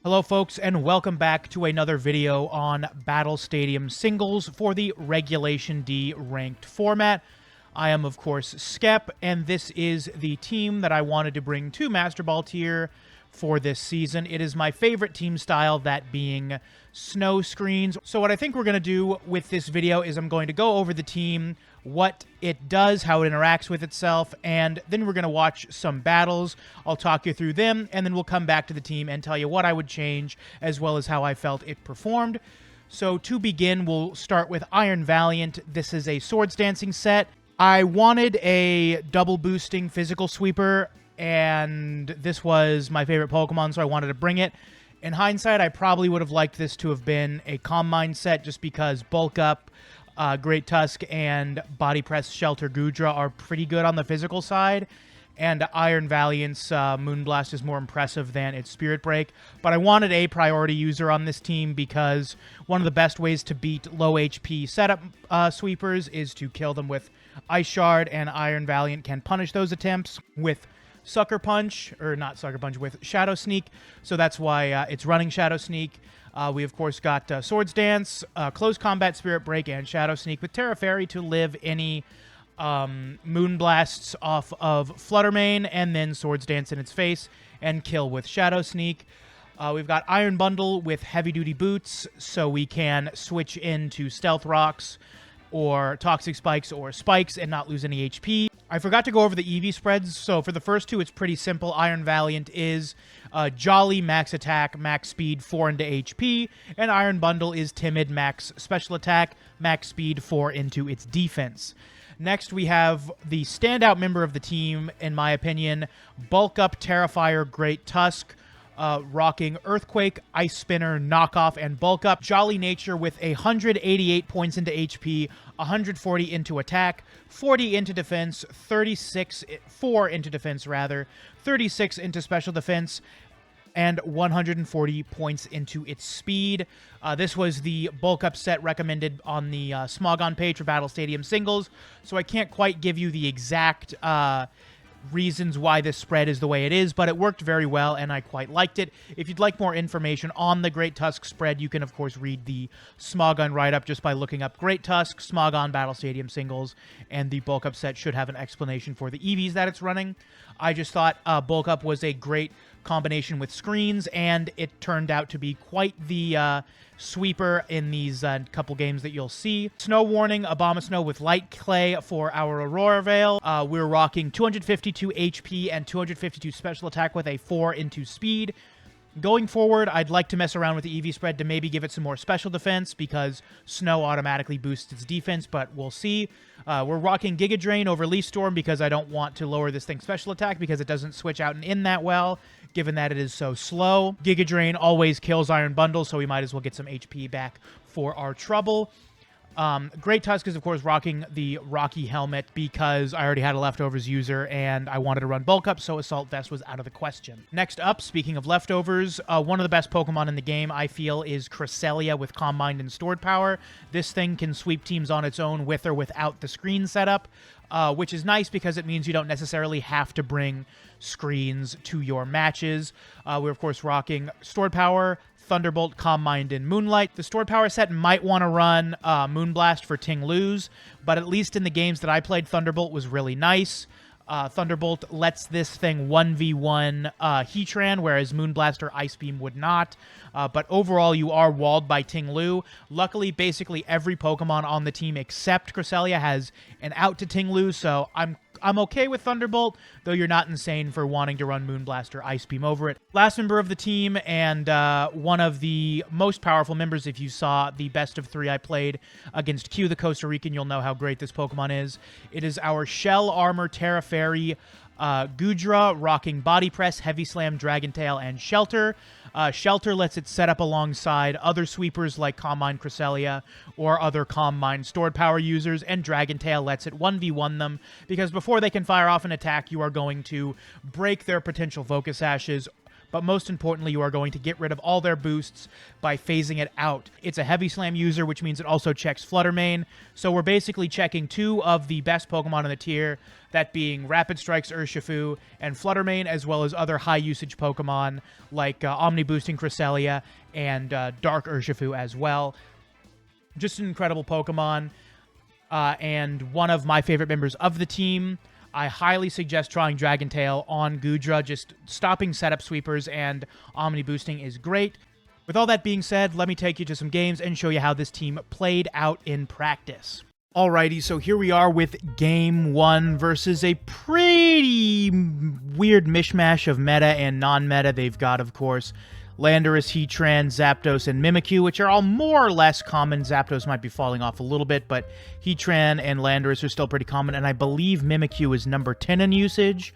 Hello folks, and welcome back to another video on Battle Stadium Singles for the Regulation D ranked format. I am, of course, Skep, and this is the team that I wanted to bring to Master Ball tier for this season. It is my favorite team style, that being snow screens. So what I think we're going to do with this video is I'm going to go over the team, what it does, how it interacts with itself, and then we're going to watch some battles. I'll talk you through them, and then we'll come back to the team and tell you what I would change, as well as how I felt it performed. So to begin, we'll start with Iron Valiant. This is a Swords Dancing set. I wanted a double boosting physical sweeper, and this was my favorite Pokemon, so I wanted to bring it. In hindsight, I probably would have liked this to have been a Calm Mind set, just because Bulk Up, Great Tusk, and Body Press Shelter Gudra are pretty good on the physical side, and Iron Valiant's Moonblast is more impressive than its Spirit Break. But I wanted a priority user on this team because one of the best ways to beat low HP setup sweepers is to kill them with Ice Shard, and Iron Valiant can punish those attempts with Sucker Punch, or not Sucker Punch, with Shadow Sneak, so that's why it's running Shadow Sneak. We, of course, got Swords Dance, Close Combat, Spirit Break, and Shadow Sneak, with Terra Fairy to live any Moonblasts off of Fluttermane, and then Swords Dance in its face and kill with Shadow Sneak. We've got Iron Bundle with Heavy Duty Boots, so we can switch into Stealth Rocks, or Toxic Spikes, or Spikes, and not lose any HP. I forgot to go over the EV spreads, so for the first two, it's pretty simple. Iron Valiant is Jolly, max attack, max speed, 4 into HP, and Iron Bundle is Timid, max special attack, max speed, 4 into its defense. Next, we have the standout member of the team, in my opinion, Bulk Up, Terrifier, Great Tusk, rocking Earthquake, Ice Spinner, Knockoff, and Bulk Up. Jolly Nature with 188 points into HP, 140 into attack, 40 into defense, 4 into defense rather, 36 into special defense, and 140 points into its speed. This was the Bulk Up set recommended on the Smogon page for Battle Stadium Singles, so I can't quite give you the exact reasons why this spread is the way it is, but it worked very well, and I quite liked it. If you'd like more information on the Great Tusk spread, you can, of course, read the Smogon write-up just by looking up Great Tusk, Smogon, Battle Stadium Singles, and the Bulk Up set should have an explanation for the EVs that it's running. I just thought Bulk Up was a great combination with screens, and it turned out to be quite the sweeper in these couple games that you'll see. Snow Warning, Abomasnow with Light Clay for our Aurora Veil. We're rocking 252 HP and 252 special attack with a 4 into speed. Going forward, I'd like to mess around with the EV spread to maybe give it some more special defense, because Snow automatically boosts its defense, but we'll see. We're rocking Giga Drain over Leaf Storm because I don't want to lower this thing's special attack because it doesn't switch out and in that well, given that it is so slow. Giga Drain always kills Iron Bundle, so we might as well get some HP back for our trouble. Great Tusk is, of course, rocking the Rocky Helmet because I already had a Leftovers user and I wanted to run Bulk Up, so Assault Vest was out of the question. Next up, speaking of Leftovers, one of the best Pokemon in the game, I feel, is Cresselia with Calm Mind and Stored Power. This thing can sweep teams on its own with or without the screen setup, which is nice because it means you don't necessarily have to bring screens to your matches. We're, of course, rocking Stored Power, Thunderbolt, Calm Mind, and Moonlight. The Stored Power set might want to run Moonblast for Ting Lu's, but at least in the games that I played, Thunderbolt was really nice. Thunderbolt lets this thing 1v1 Heatran, whereas Moonblast or Ice Beam would not. But overall, you are walled by Ting Lu. Luckily, basically every Pokemon on the team except Cresselia has an out to Ting Lu, so I'm okay with Thunderbolt, though you're not insane for wanting to run Moonblast or Ice Beam over it. Last member of the team, and one of the most powerful members. If you saw the best of 3 I played against Q, the Costa Rican, you'll know how great this Pokemon is. It is our Shell Armor Terra Fairy Gudra, rocking Body Press, Heavy Slam, Dragon Tail, and Shelter. Shelter lets it set up alongside other sweepers like Calm Mind Cresselia or other Calm Mind Stored Power users, and Dragon Tail lets it 1v1 them, because before they can fire off an attack, you are going to break their potential Focus Ashes, but most importantly, you are going to get rid of all their boosts by phasing it out. It's a heavy slam user, which means it also checks Flutter Mane, so we're basically checking two of the best Pokemon in the tier, that being Rapid Strike's Urshifu and Flutter Mane, as well as other high-usage Pokemon like Omni-Boosting Cresselia and Dark Urshifu as well. Just an incredible Pokemon, and one of my favorite members of the team. I highly suggest trying Dragon Tail on Goodra. Just stopping setup sweepers and Omni boosting is great. With all that being said, let me take you to some games and show you how this team played out in practice. Alrighty, so here we are with Game 1 versus a pretty weird mishmash of meta and non-meta. They've got, of course, Landorus, Heatran, Zapdos, and Mimikyu, which are all more or less common. Zapdos might be falling off a little bit, but Heatran and Landorus are still pretty common, and I believe Mimikyu is number 10 in usage.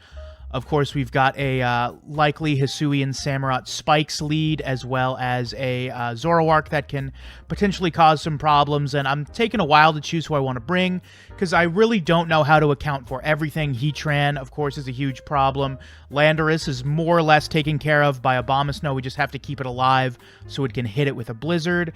Of course, we've got a likely Hisuian Samurott Spikes lead, as well as a Zoroark that can potentially cause some problems, and I'm taking a while to choose who I want to bring, because I really don't know how to account for everything. Heatran, of course, is a huge problem. Landorus is more or less taken care of by Abomasnow. We just have to keep it alive so it can hit it with a Blizzard,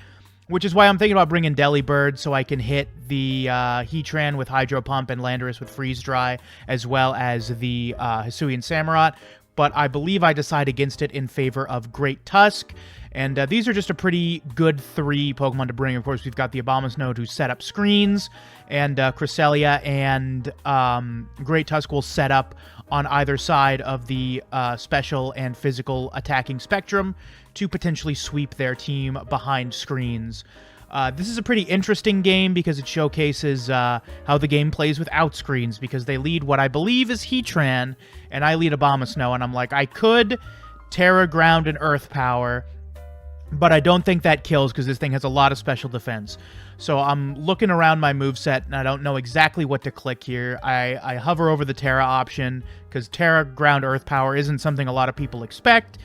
which is why I'm thinking about bringing Delibird so I can hit the Heatran with Hydro Pump and Landorus with Freeze Dry, as well as the Hisuian Samurott. But I believe I decide against it in favor of Great Tusk. And these are just a pretty good 3 Pokemon to bring. Of course, we've got the Abomasnow to set up screens, and Cresselia and Great Tusk will set up on either side of the special and physical attacking spectrum to potentially sweep their team behind screens. This is a pretty interesting game because it showcases how the game plays without screens, because they lead what I believe is Heatran, and I lead Abomasnow, and I'm like, I could Terra, Ground, and Earth Power, but I don't think that kills because this thing has a lot of special defense. So I'm looking around my moveset, and I don't know exactly what to click here. I hover over the Terra option, because Terra, Ground, Earth Power isn't something a lot of people expect.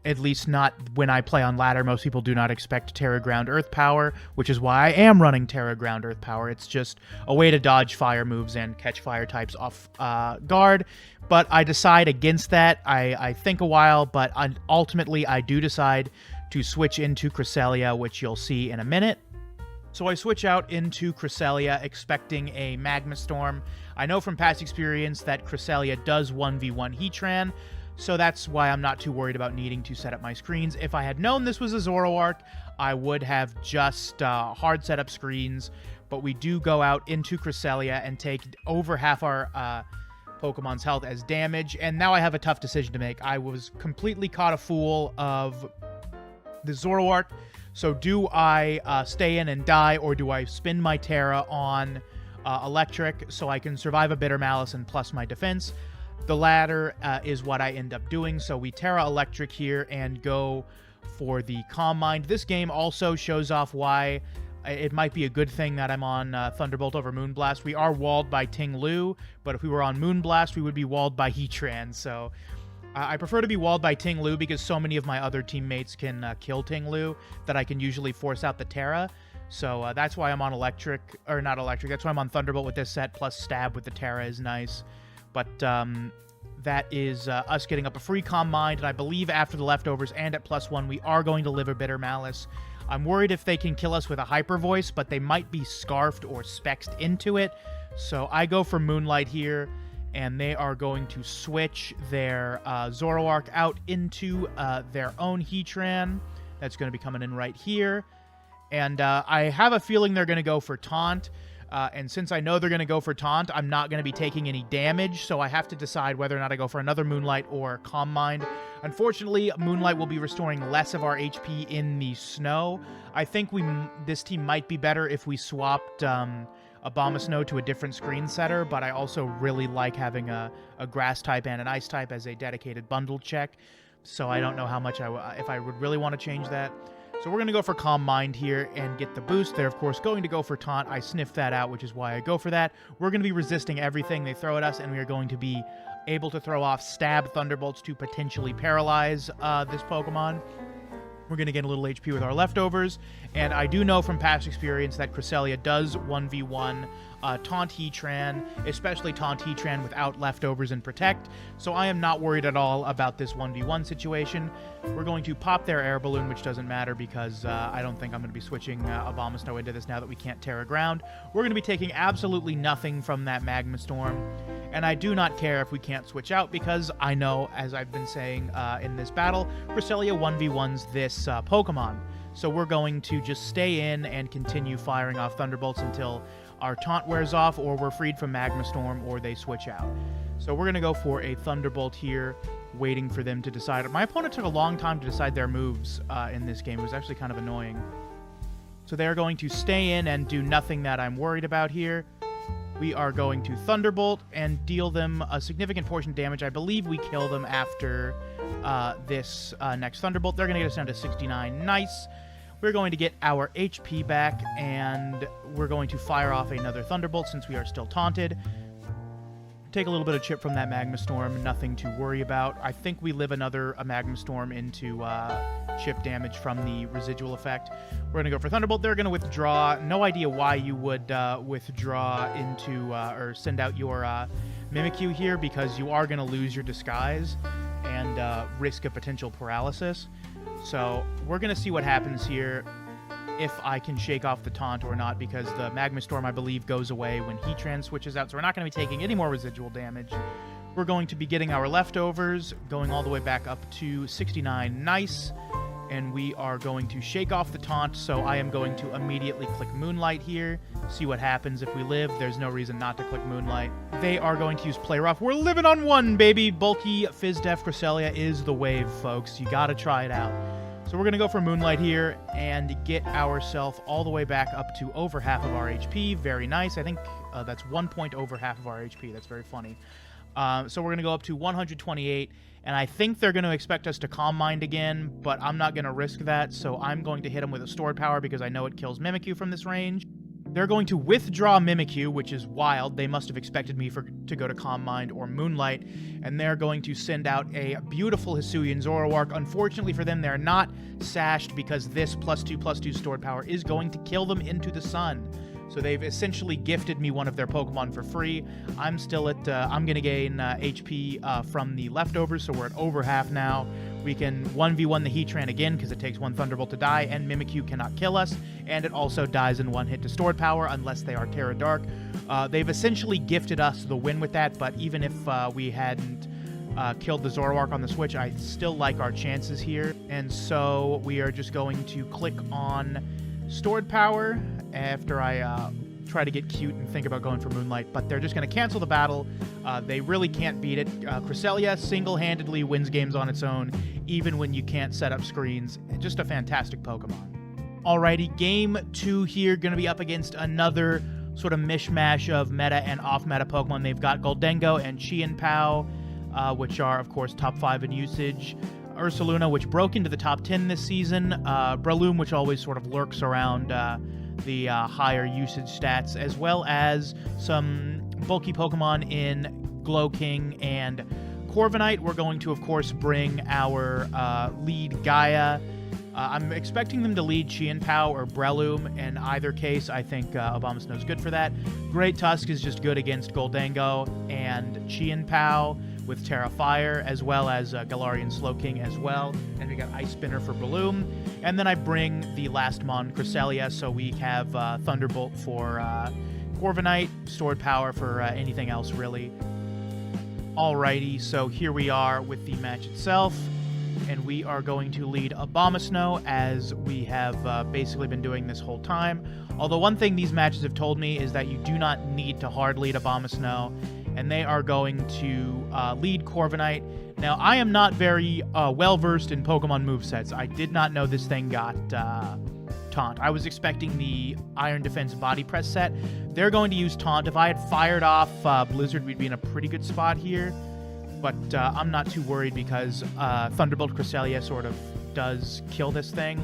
At least not when I play on ladder. Most people do not expect Terra, Ground, Earth Power, which is why I am running Terra, Ground, Earth Power. It's just a way to dodge fire moves and catch fire types off guard. But I decide against that. I think a while, but ultimately I do decide to switch into Cresselia, which you'll see in a minute. So I switch out into Cresselia, expecting a Magma Storm. I know from past experience that Cresselia does 1v1 Heatran, so that's why I'm not too worried about needing to set up my screens. If I had known this was a Zoroark, I would have just hard set up screens, but we do go out into Cresselia and take over half our Pokemon's health as damage, and now I have a tough decision to make. I was completely caught a fool of the Zoroark, so do I stay in and die, or do I spin my Terra on Electric so I can survive a Bitter Malice and plus my defense? The latter is what I end up doing, so we Terra Electric here and go for the Calm Mind. This game also shows off why it might be a good thing that I'm on Thunderbolt over Moonblast. We are walled by Ting Lu, but if we were on Moonblast, we would be walled by Heatran, so I prefer to be walled by Ting Lu because so many of my other teammates can kill Ting Lu that I can usually force out the Terra. So that's why I'm on Electric, or not Electric, that's why I'm on Thunderbolt with this set, plus Stab with the Terra is nice. But that is us getting up a free Calm Mind, and I believe after the leftovers and at +1, we are going to live a Bitter Malice. I'm worried if they can kill us with a Hyper Voice, but they might be Scarfed or Spexed into it. So I go for Moonlight here, and they are going to switch their Zoroark out into their own Heatran. That's going to be coming in right here. And I have a feeling they're going to go for Taunt. And since I know they're going to go for Taunt, I'm not going to be taking any damage, so I have to decide whether or not I go for another Moonlight or Calm Mind. Unfortunately, Moonlight will be restoring less of our HP in the snow. I think this team might be better if we swapped Abomasnow to a different screen setter, but I also really like having a Grass type and an Ice type as a dedicated bundle check, so I don't know how much if I would really want to change that. So we're going to go for Calm Mind here and get the boost. They're, of course, going to go for Taunt. I sniffed that out, which is why I go for that. We're going to be resisting everything they throw at us, and we are going to be able to throw off Stab Thunderbolts to potentially paralyze this Pokemon. We're going to get a little HP with our leftovers, and I do know from past experience that Cresselia does 1v1 taunt Heatran, especially taunt Heatran without leftovers and protect, so I am not worried at all about this 1v1 situation. We're going to pop their air balloon, which doesn't matter because I don't think I'm going to be switching Abomasnow into this now that we can't Terra Ground. We're going to be taking absolutely nothing from that Magma Storm, and I do not care if we can't switch out because I know, as I've been saying in this battle, Cresselia 1v1s this Pokemon. So we're going to just stay in and continue firing off Thunderbolts until our taunt wears off, or we're freed from Magma Storm, or they switch out. So we're going to go for a Thunderbolt here, waiting for them to decide. My opponent took a long time to decide their moves in this game. It was actually kind of annoying. So they're going to stay in and do nothing that I'm worried about here. We are going to Thunderbolt and deal them a significant portion of damage. I believe we kill them after this next Thunderbolt. They're going to get us down to 69. Nice. We're going to get our HP back, and we're going to fire off another Thunderbolt since we are still taunted. Take a little bit of chip from that Magma Storm, nothing to worry about. I think we live another Magma Storm into chip damage from the residual effect. We're going to go for Thunderbolt. They're going to withdraw. No idea why you would withdraw into or send out your Mimikyu here, because you are going to lose your disguise and risk a potential paralysis. So we're going to see what happens here, if I can shake off the taunt or not, because the Magma Storm, I believe, goes away when Heatran switches out, so we're not going to be taking any more residual damage. We're going to be getting our leftovers, going all the way back up to 69. Nice. And we are going to shake off the taunt, so I am going to immediately click Moonlight here, see what happens if we live. There's no reason not to click Moonlight. They are going to use Play Rough. We're living on one, baby! Bulky Fizz-Def Cresselia is the wave, folks. You gotta try it out. So we're going to go for Moonlight here and get ourselves all the way back up to over half of our HP. Very nice. I think that's 1 point over half of our HP. That's very funny. So we're going to go up to 128, and I think they're going to expect us to Calm Mind again, but I'm not going to risk that, so I'm going to hit them with a Stored Power because I know it kills Mimikyu from this range. They're going to withdraw Mimikyu, which is wild. They must have expected me to go to Calm Mind or Moonlight, and they're going to send out a beautiful Hisuian Zoroark. Unfortunately for them, they're not sashed because this +2/+2 Stored Power is going to kill them into the sun. So they've essentially gifted me one of their Pokemon for free. I'm still at, I'm going to gain HP from the leftovers, so we're at over half now. We can 1v1 the Heatran again because it takes one Thunderbolt to die, and Mimikyu cannot kill us, and it also dies in one hit to Stored Power unless they are Terra Dark. They've essentially gifted us the win with that, but even if we hadn't killed the Zoroark on the switch, I still like our chances here. And so we are just going to click on Stored Power after I try to get cute and think about going for Moonlight, but they're just going to cancel the battle. They really can't beat it. Cresselia single-handedly wins games on its own, even when you can't set up screens. Just a fantastic Pokemon. Alrighty, game 2 here, going to be up against another sort of mishmash of meta and off-meta Pokemon. They've got Goldengo and Chien-Pao, which are, of course, top 5 in usage. Ursaluna, which broke into the top 10 this season. Breloom, which always sort of lurks around the higher usage stats, as well as some bulky Pokemon in Glowking and Corviknight. We're going to, of course, bring our lead Gaia. I'm expecting them to lead Chien-Pao or Breloom. In either case, I think Abomasnow's good for that. Great Tusk is just good against Goldengo and Chien-Pao with Terra Fire, as well as Galarian Slowking as well. And we got Ice Spinner for Breloom. And then I bring the last Mon, Cresselia, so we have Thunderbolt for Corviknight, Stored Power for anything else, really. Alrighty, so here we are with the match itself. And we are going to lead Abomasnow, as we have basically been doing this whole time. Although one thing these matches have told me is that you do not need to hard lead Abomasnow, and they are going to lead Corviknight. Now, I am not very well-versed in Pokemon movesets. I did not know this thing got Taunt. I was expecting the Iron Defense Body Press set. They're going to use Taunt. If I had fired off Blizzard, we'd be in a pretty good spot here. But I'm not too worried because Thunderbolt Cresselia sort of does kill this thing.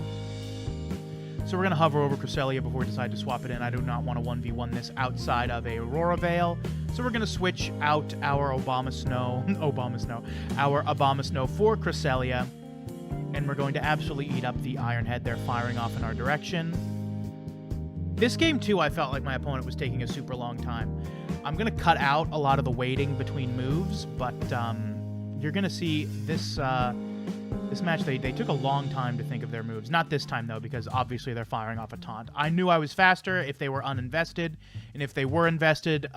So we're going to hover over Cresselia before we decide to swap it in. I do not want to 1v1 this outside of a Aurora Veil. So we're going to switch out our Abomasnow for Cresselia. And we're going to absolutely eat up the Iron Head they're firing off in our direction. This game, too, I felt like my opponent was taking a super long time. I'm going to cut out a lot of the waiting between moves, but you're going to see this this match, they took a long time to think of their moves. Not this time, though, because obviously they're firing off a taunt. I knew I was faster if they were uninvested, and if they were invested,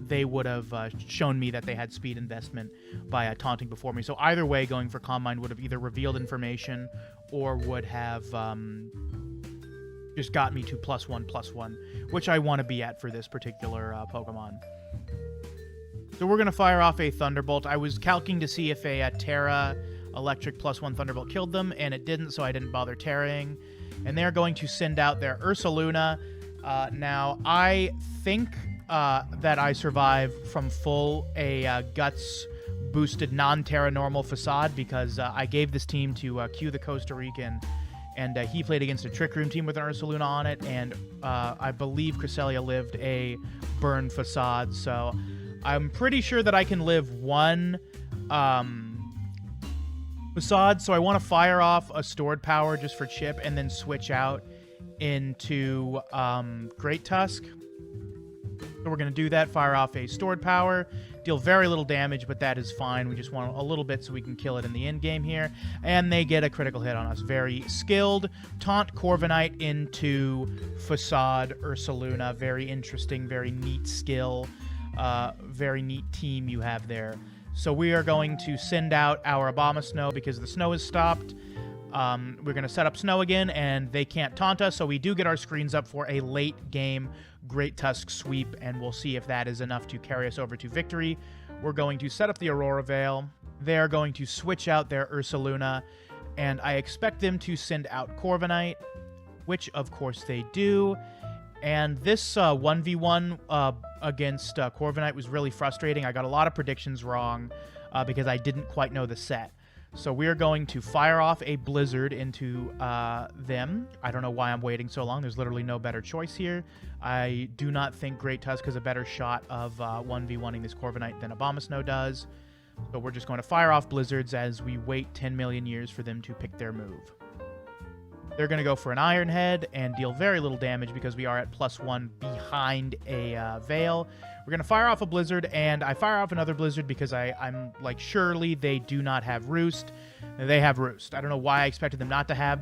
they would have shown me that they had speed investment by taunting before me. So either way, going for Calm Mind would have either revealed information or would have just got me to +1/+1, which I want to be at for this particular Pokemon. So we're going to fire off a Thunderbolt. I was calculating to see if a Terra Electric +1 Thunderbolt killed them, and it didn't, so I didn't bother terraing. And they're going to send out their Ursaluna. Now, I think that I survive from full Guts boosted non-Terra normal Facade because I gave this team to Q the Costa Rican, and he played against a Trick Room team with an Ursaluna on it, and I believe Cresselia lived a Burn Facade, so I'm pretty sure that I can live one Facade, so I want to fire off a Stored Power just for chip and then switch out into Great Tusk. So we're going to do that, fire off a Stored Power, deal very little damage, but that is fine. We just want a little bit so we can kill it in the end game here. And they get a critical hit on us. Very skilled. Taunt Corviknight into Facade Ursaluna. Very interesting, very neat skill. Very neat team you have there. So we are going to send out our Abomasnow because the snow is stopped. We're going to set up snow again, and they can't taunt us, so we do get our screens up for a late game Great Tusk sweep, and we'll see if that is enough to carry us over to victory. We're going to set up the Aurora Veil. They're going to switch out their Ursaluna, and I expect them to send out Corviknight, which of course they do. And this 1v1 against Corviknight was really frustrating. I got a lot of predictions wrong because I didn't quite know the set. So we're going to fire off a Blizzard into them. I don't know why I'm waiting so long. There's literally no better choice here. I do not think Great Tusk has a better shot of 1v1ing this Corviknight than Abomasnow does. So we're just going to fire off Blizzards as we wait 10 million years for them to pick their move. They're going to go for an Iron Head and deal very little damage because we are at +1 behind a Veil. We're going to fire off a Blizzard, and I fire off another Blizzard because I'm like, surely they do not have Roost. They have Roost. I don't know why I expected them not to have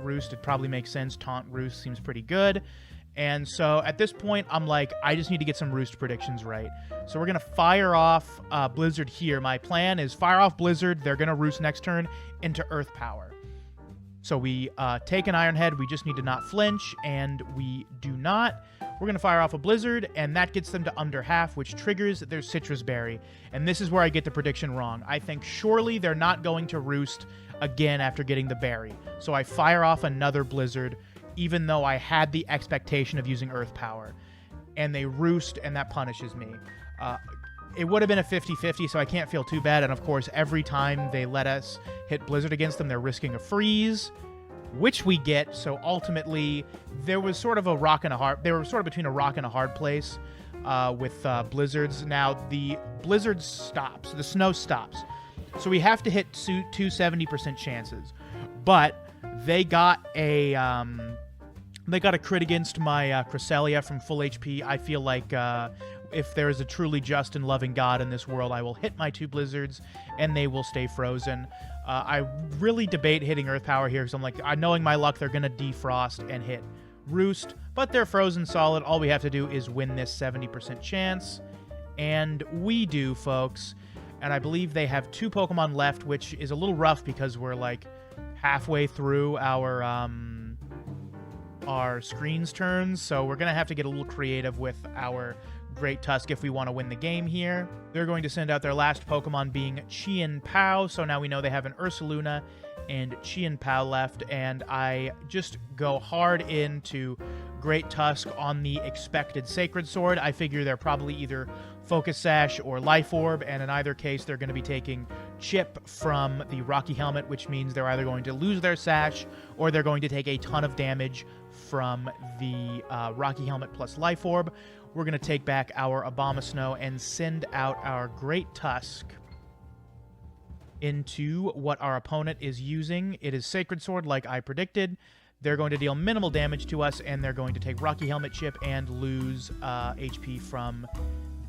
Roost. It probably makes sense. Taunt Roost seems pretty good. And so at this point, I'm like, I just need to get some Roost predictions right. So we're going to fire off Blizzard here. My plan is fire off Blizzard. They're going to Roost next turn into Earth Power. So we take an Iron Head, we just need to not flinch, and we do not. We're going to fire off a Blizzard, and that gets them to under half, which triggers their Citrus Berry. And this is where I get the prediction wrong. I think surely they're not going to Roost again after getting the Berry. So I fire off another Blizzard, even though I had the expectation of using Earth Power. And they Roost, and that punishes me. It would have been a 50-50, so I can't feel too bad. And, of course, every time they let us hit Blizzard against them, they're risking a freeze, which we get. So, ultimately, there was sort of a rock and a hard... They were sort of between a rock and a hard place with Blizzards. Now, the Blizzard stops. The snow stops. So, we have to hit two 70% chances. But they got a... They got a crit against my Cresselia from full HP. I feel like... if there is a truly just and loving God in this world, I will hit my 2 Blizzards, and they will stay frozen. I really debate hitting Earth Power here, because I'm like, knowing my luck, they're going to defrost and hit Roost, but they're frozen solid. All we have to do is win this 70% chance, and we do, folks. And I believe they have 2 Pokemon left, which is a little rough, because we're, like, halfway through our screens turns, so we're going to have to get a little creative with our Great Tusk if we want to win the game here. They're going to send out their last Pokemon being Chien-Pao, so now we know they have an Ursaluna and Chien-Pao left, and I just go hard into Great Tusk on the expected Sacred Sword. I figure they're probably either Focus Sash or Life Orb, and in either case they're going to be taking Chip from the Rocky Helmet, which means they're either going to lose their Sash or they're going to take a ton of damage from the Rocky Helmet plus Life Orb. We're going to take back our Abomasnow and send out our Great Tusk into what our opponent is using. It is Sacred Sword, like I predicted. they're going to deal minimal damage to us, and they're going to take Rocky Helmet Chip and lose HP from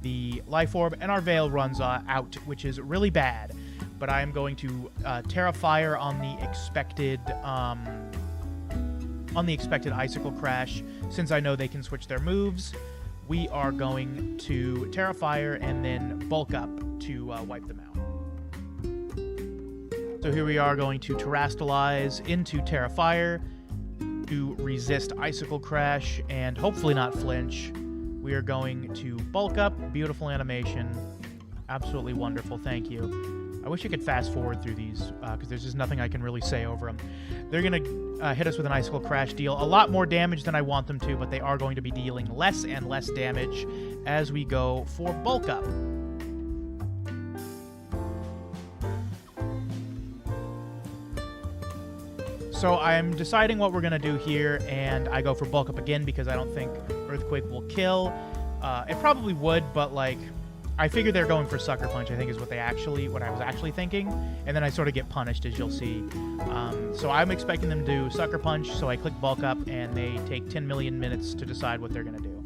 the Life Orb, and our Veil runs out, which is really bad. But I am going to Terra Fire on the expected Icicle Crash. Since I know they can switch their moves, we are going to Terra Fire and then bulk up to wipe them out. So here we are going to Terrastalize into Terra Fire to resist Icicle Crash and hopefully not flinch. We are going to bulk up. Beautiful animation. Absolutely wonderful. Thank you. I wish I could fast forward through these because there's just nothing I can really say over them. They're going to hit us with an Icicle Crash, deal a lot more damage than I want them to, but they are going to be dealing less and less damage as we go for bulk up. So I'm deciding what we're going to do here, and I go for bulk up again because I don't think Earthquake will kill. It probably would, but like I figure they're going for Sucker Punch, I think is what I was actually thinking, and then I sort of get punished, as you'll see. So I'm expecting them to do Sucker Punch, so I click bulk up, and they take 10 million minutes to decide what they're going to do.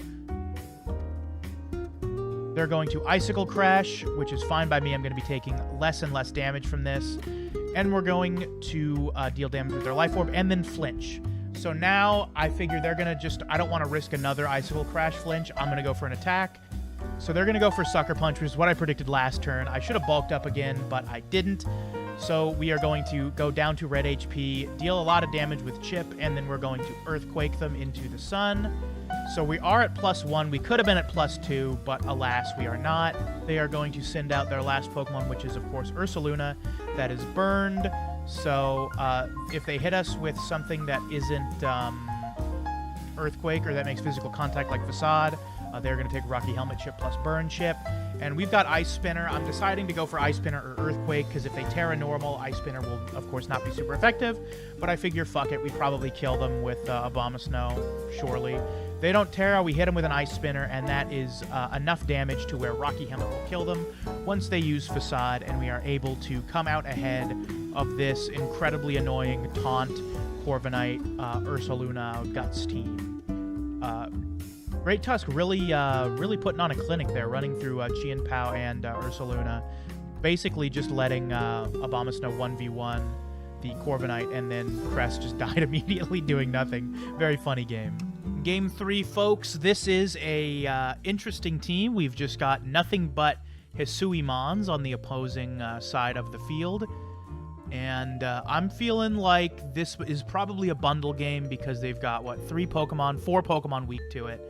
They're going to Icicle Crash, which is fine by me. I'm going to be taking less and less damage from this. And we're going to deal damage with their Life Orb and then flinch. So now I figure they're going to I don't want to risk another Icicle Crash flinch. I'm going to go for an attack. So they're going to go for Sucker Punch, which is what I predicted last turn. I should have bulked up again, but I didn't. So we are going to go down to red HP, deal a lot of damage with Chip, and then we're going to Earthquake them into the sun. So we are at +1. We could have been at +2, but alas, we are not. They are going to send out their last Pokemon, which is, of course, Ursaluna. That is burned. So if they hit us with something that isn't Earthquake or that makes physical contact like Facade, they're going to take Rocky Helmet Chip plus Burn Chip. And we've got Ice Spinner. I'm deciding to go for Ice Spinner or Earthquake because if they Terra Normal, Ice Spinner will, of course, not be super effective. But I figure, fuck it, we probably kill them with Abomasnow, surely. They don't Terra, we hit them with an Ice Spinner, and that is enough damage to where Rocky Helmet will kill them once they use Facade, and we are able to come out ahead of this incredibly annoying Taunt, Corviknight, Ursaluna, Guts team. Great Tusk really putting on a clinic there, running through Chien-Pao and Ursaluna, basically just letting Abomasnow 1v1 the Corviknight, and then Crest just died immediately doing nothing. Very funny game. Game 3, folks. This is a interesting team. We've just got nothing but Hisuimons on the opposing side of the field. And I'm feeling like this is probably a bundle game because they've got, what, 4 Pokemon weak to it.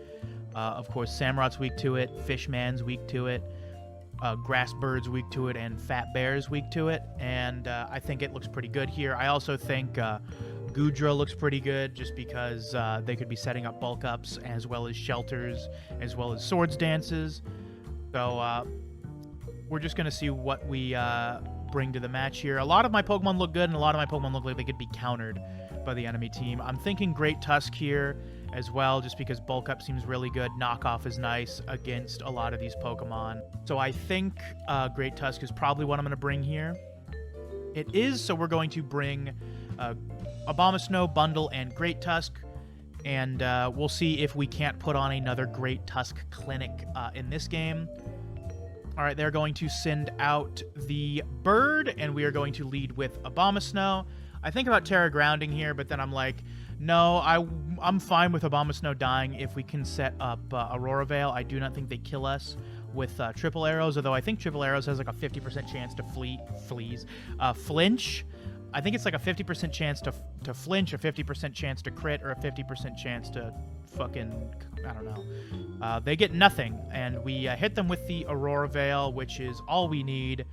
Of course, Samurot's weak to it, Fishman's weak to it, Grassbird's weak to it, and Fat Bear's weak to it. And I think it looks pretty good here. I also think Goodra looks pretty good just because they could be setting up bulk ups as well as shelters, as well as swords dances. So we're just going to see what we bring to the match here. A lot of my Pokemon look good, and a lot of my Pokemon look like they could be countered by the enemy team. I'm thinking Great Tusk here as well, just because bulk up seems really good. Knockoff is nice against a lot of these Pokemon. So I think Great Tusk is probably what I'm going to bring here. It is, so we're going to bring Abomasnow, Bundle, and Great Tusk, and we'll see if we can't put on another Great Tusk clinic in this game. All right, they're going to send out the Bird, and we are going to lead with Abomasnow. I think about Terra Grounding here, but then I'm like, no, I'm fine with Abomasnow dying if we can set up Aurora Veil. I do not think they kill us with Triple Arrows, although I think Triple Arrows has like a 50% chance to flinch. I think it's like a 50% chance to flinch, a 50% chance to crit, or a 50% chance to fucking, I don't know. They get nothing, and we hit them with the Aurora Veil, which is all we need.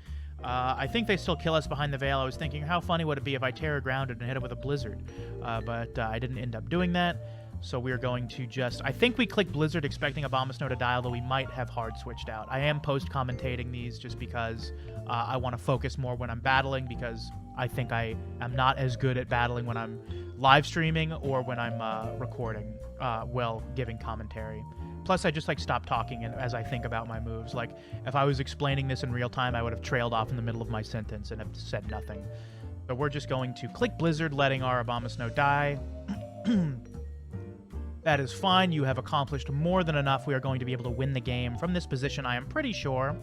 I think they still kill us behind the veil. I was thinking, how funny would it be if I Terra Grounded and hit it with a Blizzard? But I didn't end up doing that. So we're going to just... I think we clicked Blizzard expecting Abomasnow to die, although we might have hard switched out. I am post-commentating these just because I want to focus more when I'm battling, because I think I am not as good at battling when I'm live streaming or when I'm recording, giving commentary. Plus, I just stop talking as I think about my moves. Like, if I was explaining this in real time, I would have trailed off in the middle of my sentence and have said nothing. So we're just going to click Blizzard, letting our Abomasnow die. That is fine. You have accomplished more than enough. We are going to be able to win the game. From this position, I am pretty sure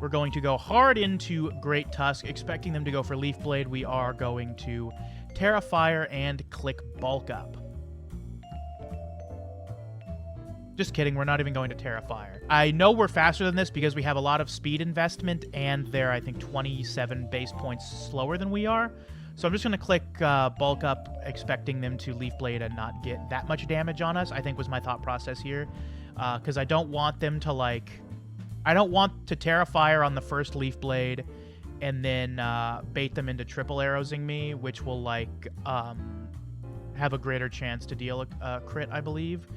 we're going to go hard into Great Tusk, expecting them to go for Leaf Blade. We are going to Terra Fire and click Bulk Up. Just kidding, we're not even going to Terra Fire. I know we're faster than this because we have a lot of speed investment, and they're, I think, 27 base points slower than we are. So I'm just going to click Bulk Up, expecting them to Leaf Blade and not get that much damage on us, I think was my thought process here. Because I don't want them to, like... I don't want to Terra Fire on the first Leaf Blade and then bait them into triple arrowsing me, which will, like, have a greater chance to deal a crit, I believe.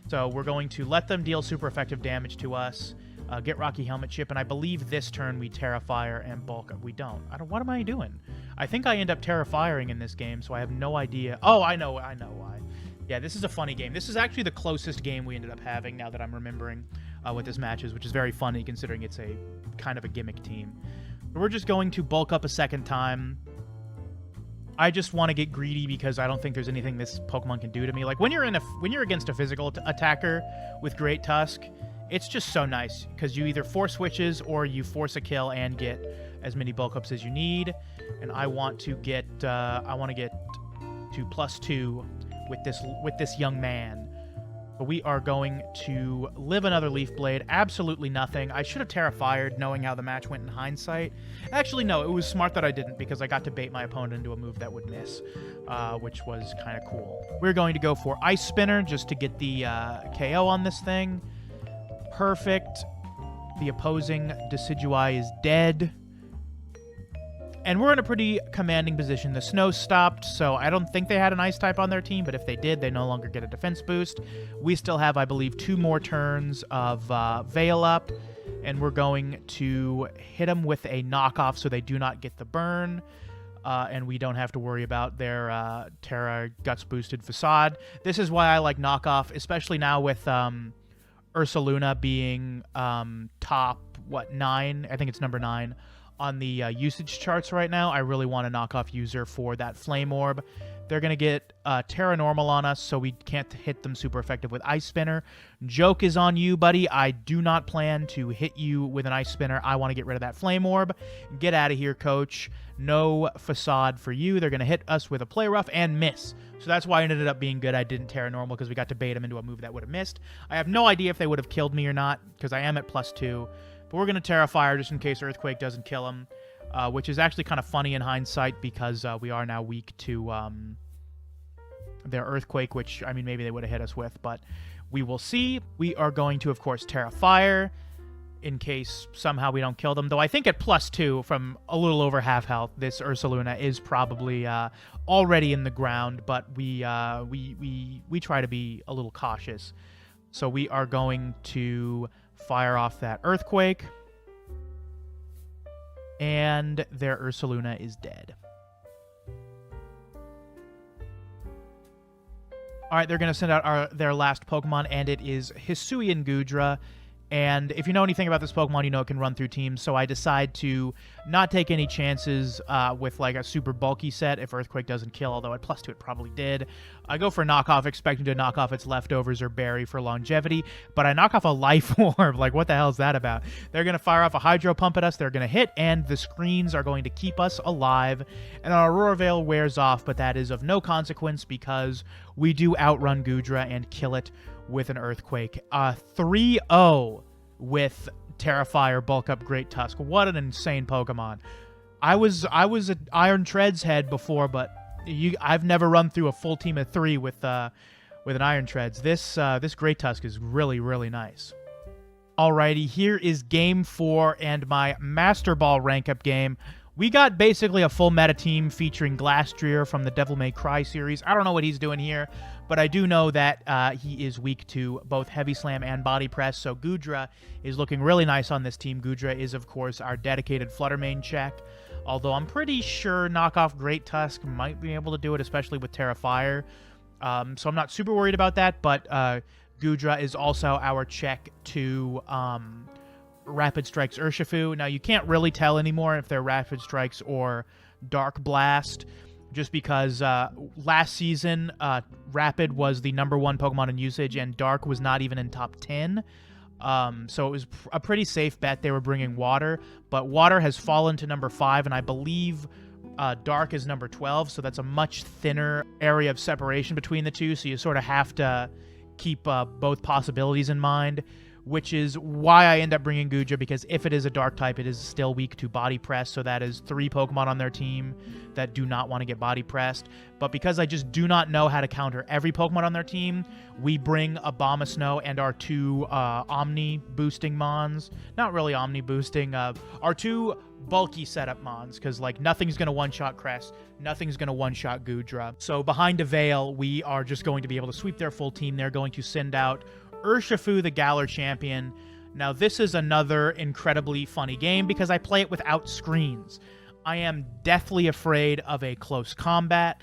So we're going to let them deal super effective damage to us, get Rocky Helmet Chip, and I believe this turn we Terra Fire and Bulk Up. We don't. What am I doing? I think I end up Terra Firing in this game, so I have no idea. Oh, I know why. Yeah, this is a funny game. This is actually the closest game we ended up having, now that I'm remembering what this match is, which is very funny considering it's a kind of a gimmick team. But we're just going to Bulk Up a second time. I just want to get greedy because I don't think there's anything this Pokemon can do to me. Like, when you're against a physical attacker with Great Tusk, it's just so nice because you either force switches or you force a kill and get as many Bulk Ups as you need. And I want to get to +2 with this young man. But we are going to live another Leaf Blade. Absolutely nothing. I should have Terra Fired, knowing how the match went in hindsight. Actually, no, it was smart that I didn't, because I got to bait my opponent into a move that would miss, which was kind of cool. We're going to go for Ice Spinner just to get the KO on this thing. Perfect. The opposing Decidueye is dead. And we're in a pretty commanding position. The snow stopped, so I don't think they had an ice type on their team, but if they did, they no longer get a defense boost. We still have, I believe, 2 more turns of Veil Up, and we're going to hit them with a knockoff so they do not get the burn, and we don't have to worry about their Terra Guts boosted Facade. This is why I like knockoff, especially now with Ursaluna being top, 9? I think it's number 9. On the usage charts right now. I really want a knockoff user for that Flame Orb. They're going to get Terra Normal on us, so we can't hit them super effective with Ice Spinner. Joke is on you, buddy. I do not plan to hit you with an Ice Spinner. I want to get rid of that Flame Orb. Get out of here, coach. No Facade for you. They're going to hit us with a Play Rough and miss. So that's why it ended up being good. I didn't Terra Normal because we got to bait him into a move that would have missed. I have no idea if they would have killed me or not because I am at +2. But we're going to Terra Fire just in case Earthquake doesn't kill him, which is actually kind of funny in hindsight because we are now weak to their Earthquake, which, I mean, maybe they would have hit us with, but we will see. We are going to, of course, Terra Fire in case somehow we don't kill them, though I think at +2 from a little over half health, this Ursaluna is probably already in the ground, but we try to be a little cautious. So we are going to fire off that Earthquake, and their Ursaluna is dead. All right, they're going to send out their last Pokemon, and it is Hisuian Goodra. And if you know anything about this Pokemon, you know it can run through teams, so I decide to not take any chances with like a super bulky set if Earthquake doesn't kill, although at +2 it probably did. I go for knockoff, expecting to knock off its leftovers or berry for longevity, but I knock off a Life Orb. Like, what the hell is that about? They're going to fire off a Hydro Pump at us, they're going to hit, and the screens are going to keep us alive. And our Aurora Veil wears off, but that is of no consequence because we do outrun Goodra and kill it with an Earthquake. 3-0 with Terra Fire, Bulk Up, Great Tusk. What an insane Pokemon. I was an Iron Treads head before, but I've never run through a full team of 3 with an Iron Treads. This Great Tusk is really, really nice. Alrighty, here is Game 4 and my Master Ball rank-up game. We got basically a full meta team featuring Glastrier from the Devil May Cry series. I don't know what he's doing here, but I do know that he is weak to both Heavy Slam and Body Press, so Goodra is looking really nice on this team. Goodra is, of course, our dedicated Fluttermane check, although I'm pretty sure knockoff Great Tusk might be able to do it, especially with Terra Fire, so I'm not super worried about that, but Goodra is also our check to Rapid Strikes Urshifu. Now, you can't really tell anymore if they're Rapid Strikes or Dark Blast, just because last season Rapid was the #1 Pokemon in usage, and Dark was not even in top 10. So it was a pretty safe bet they were bringing Water, but Water has fallen to number 5, and I believe Dark is number 12, so that's a much thinner area of separation between the two, so you sort of have to keep both possibilities in mind, which is why I end up bringing Goodra, because if it is a Dark type, it is still weak to Body Press, so that is 3 Pokemon on their team that do not want to get Body Pressed. But because I just do not know how to counter every Pokemon on their team, we bring Abomasnow and our 2 Omni-boosting Mons. Not really Omni-boosting, our 2 bulky setup Mons, because, like, nothing's going to one-shot Crest, nothing's going to one-shot Goodra. So behind a Veil, we are just going to be able to sweep their full team. They're going to send out Urshifu, the Galar champion. Now, this is another incredibly funny game because I play it without screens. I am deathly afraid of a close combat,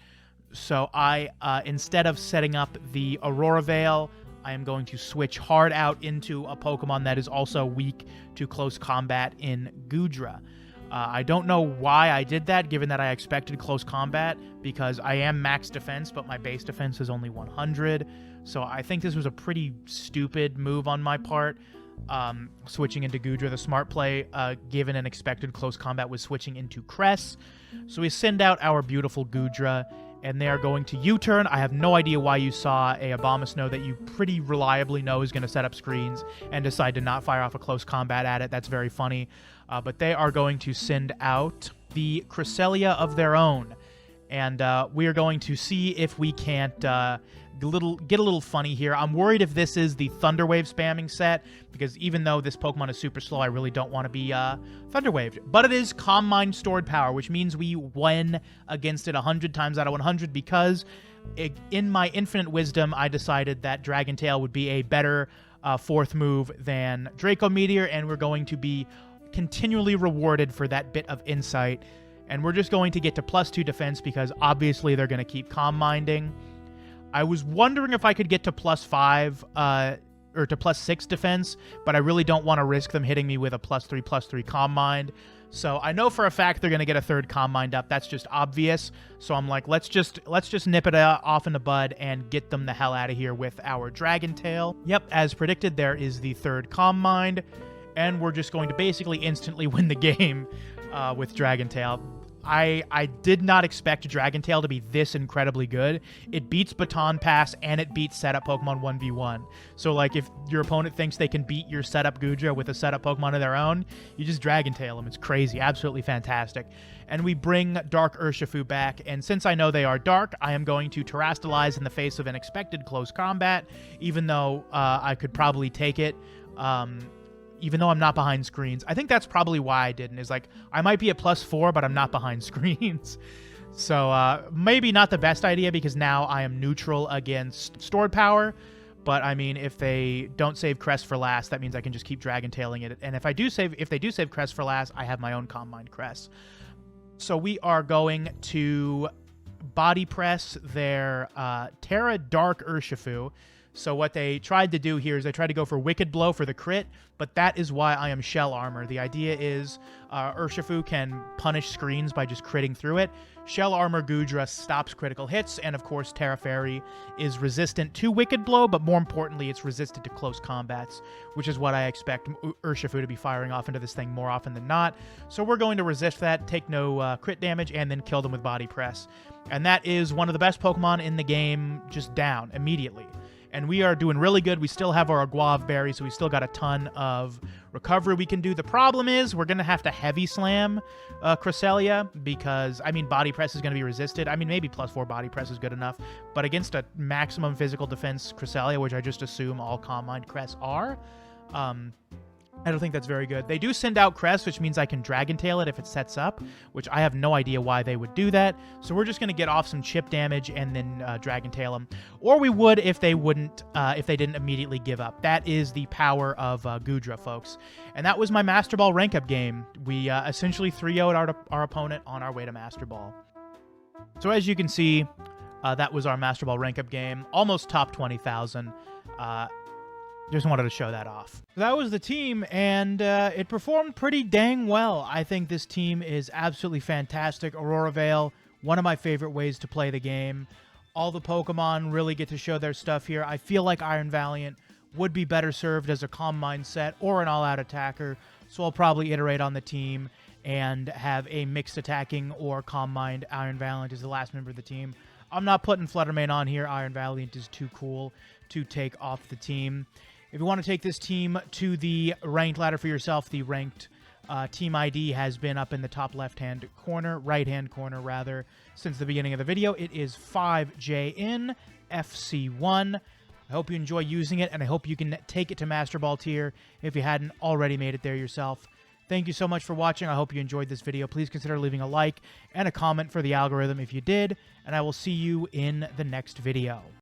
so I, instead of setting up the Aurora Veil, I am going to switch hard out into a Pokemon that is also weak to close combat in Goodra. I don't know why I did that, given that I expected close combat, because I am max defense, but my base defense is only 100. So I think this was a pretty stupid move on my part. Switching into Goodra, the smart play, given an expected close combat, was switching into Cress. So we send out our beautiful Goodra, and they are going to U-turn. I have no idea why you saw a Abomasnow that you pretty reliably know is going to set up screens and decide to not fire off a close combat at it. That's very funny. But they are going to send out the Cresselia of their own. And we are going to see if we can't get a little funny here. I'm worried if this is the Thunder Wave spamming set, because even though this Pokemon is super slow, I really don't want to be Thunder Waved. But it is Calm Mind stored power, which means we win against it 100 times out of 100, because in my infinite wisdom, I decided that Dragon Tail would be a better 4th move than Draco Meteor, and we're going to be continually rewarded for that bit of insight. And we're just going to get to +2 defense because obviously they're going to keep Calm Minding. I was wondering if I could get to +5 or to +6 defense, but I really don't want to risk them hitting me with a +3/+3 Calm Mind. So I know for a fact they're going to get a 3rd Calm Mind up. That's just obvious. So I'm like, let's just nip it off in the bud and get them the hell out of here with our Dragon Tail. Yep, as predicted, there is the 3rd Calm Mind, and we're just going to basically instantly win the game with Dragon Tail. I did not expect Dragon Tail to be this incredibly good. It beats Baton Pass, and it beats setup Pokemon 1v1. So, like, if your opponent thinks they can beat your setup Goodra with a setup Pokemon of their own, you just Dragon Tail them. It's crazy. Absolutely fantastic. And we bring Dark Urshifu back, and since I know they are dark, I am going to Terrastalize in the face of an expected close combat, even though I could probably take it. Even though I'm not behind screens. I think that's probably why I didn't, is like, I might be at +4, but I'm not behind screens. So maybe not the best idea, because now I am neutral against stored power. But I mean, if they don't save Crest for last, that means I can just keep Dragon Tailing it. And if they do save Crest for last, I have my own Calm Mind Crest. So we are going to Body Press their Terra Dark Urshifu. So what they tried to do here is they tried to go for Wicked Blow for the crit, but that is why I am Shell Armor. The idea is Urshifu can punish screens by just critting through it. Shell Armor Goodra stops critical hits, and of course Terra Fairy is resistant to Wicked Blow, but more importantly, it's resistant to close combats, which is what I expect Urshifu to be firing off into this thing more often than not. So we're going to resist that, take no crit damage, and then kill them with Body Press. And that is one of the best Pokemon in the game, just down immediately. And we are doing really good. We still have our Guava Berry, so we still got a ton of recovery we can do. The problem is we're going to have to Heavy Slam Cresselia because, I mean, Body Press is going to be resisted. I mean, maybe +4 Body Press is good enough. But against a maximum physical defense Cresselia, which I just assume all Calm Mind Cress are, I don't think that's very good. They do send out Crest, which means I can Dragon Tail it if it sets up, which I have no idea why they would do that. So we're just going to get off some chip damage and then Dragon Tail them. Or we would if they didn't immediately give up. That is the power of Goodra, folks. And that was my Master Ball rank up game. We essentially 3-0'd our opponent on our way to Master Ball. So as you can see, that was our Master Ball rank up game. Almost top 20,000. Just wanted to show that off. That was the team, and it performed pretty dang well. I think this team is absolutely fantastic. Aurora Veil One of my favorite ways to play the game. All the Pokemon really get to show their stuff here. I feel like Iron Valiant would be better served as a Calm Mind set or an all-out attacker, so I'll probably iterate on the team and have a mixed attacking or Calm Mind. Iron Valiant is the last member of the team. I'm not putting Fluttermane on here. Iron Valiant is too cool to take off the team. If you want to take this team to the ranked ladder for yourself, the ranked team ID has been up in the top right-hand corner, rather, since the beginning of the video. It is 5JN FC1. I hope you enjoy using it, and I hope you can take it to Master Ball tier if you hadn't already made it there yourself. Thank you so much for watching. I hope you enjoyed this video. Please consider leaving a like and a comment for the algorithm if you did, and I will see you in the next video.